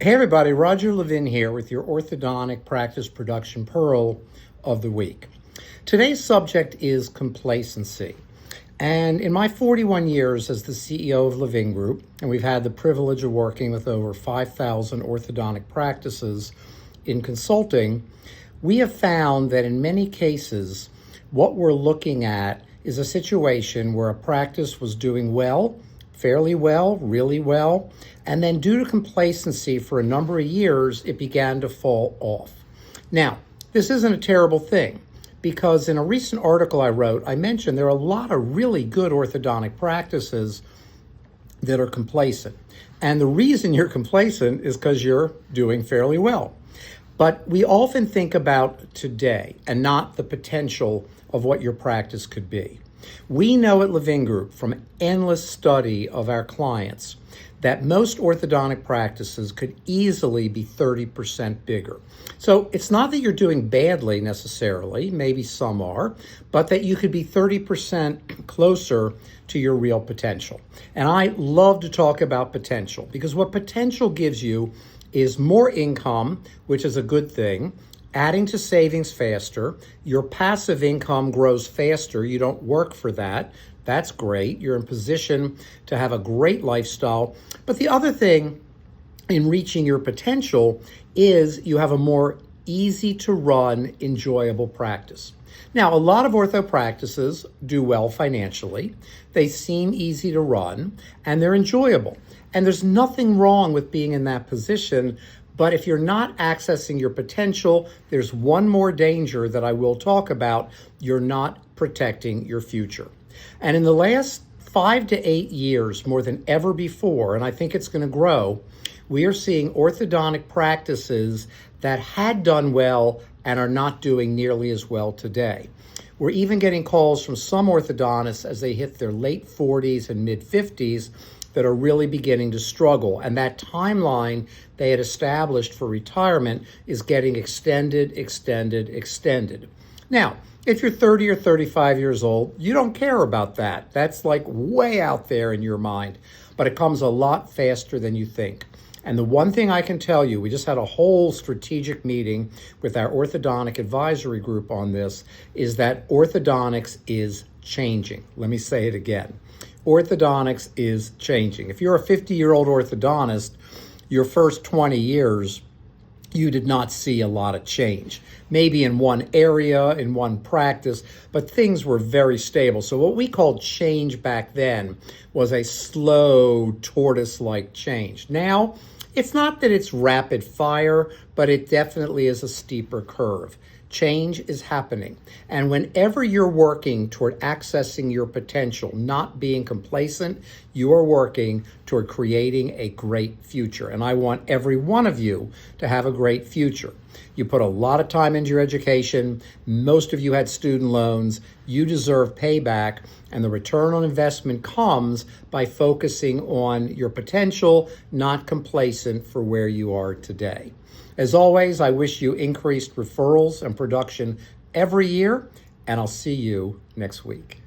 Hey everybody, Roger Levin here with your orthodontic practice production pearl of the week. Today's subject is complacency. And in my 41 years as the CEO of Levin Group, and we've had the privilege of working with over 5,000 orthodontic practices in consulting, we have found that in many cases, what we're looking at is a situation where a practice was doing well, fairly well, really well, and then due to complacency for a number of years, it began to fall off. Now, this isn't a terrible thing because in a recent article I wrote, I mentioned there are a lot of really good orthodontic practices that are complacent. And the reason you're complacent is because you're doing fairly well. But we often think about today and not the potential of what your practice could be. We know at Levin Group from endless study of our clients that most orthodontic practices could easily be 30% bigger. So it's not that you're doing badly necessarily, maybe some are, but that you could be 30% closer to your real potential. And I love to talk about potential because what potential gives you is more income, which is a good thing, adding to savings faster. Your passive income grows faster. You don't work for that. That's great. You're in position to have a great lifestyle. But the other thing in reaching your potential is you have a more easy to run, enjoyable practice. Now, a lot of ortho practices do well financially. They seem easy to run and they're enjoyable. And there's nothing wrong with being in that position. But if you're not accessing your potential, there's one more danger that I will talk about. You're not protecting your future. And in the last 5 to 8 years, more than ever before, and I think it's going to grow, we are seeing orthodontic practices that had done well and are not doing nearly as well today. We're even getting calls from some orthodontists as they hit their late 40s and mid 50s that are really beginning to struggle. And that timeline they had established for retirement is getting extended. Now, if you're 30 or 35 years old, you don't care about that. That's like way out there in your mind, but it comes a lot faster than you think. And the one thing I can tell you, we just had a whole strategic meeting with our orthodontic advisory group on this, is that orthodontics is changing. Let me say it again. Orthodontics is changing. If you're a 50-year-old orthodontist, your first 20 years, you did not see a lot of change. Maybe in one area, in one practice, but things were very stable. So what we called change back then was a slow tortoise-like change. Now, it's not that it's rapid fire, but it definitely is a steeper curve. Change is happening. And whenever you're working toward accessing your potential, not being complacent, you are working toward creating a great future. And I want every one of you to have a great future. You put a lot of time into your education. Most of you had student loans. You deserve payback. And the return on investment comes by focusing on your potential, not complacent for where you are today. As always, I wish you increased referrals and production every year, and I'll see you next week.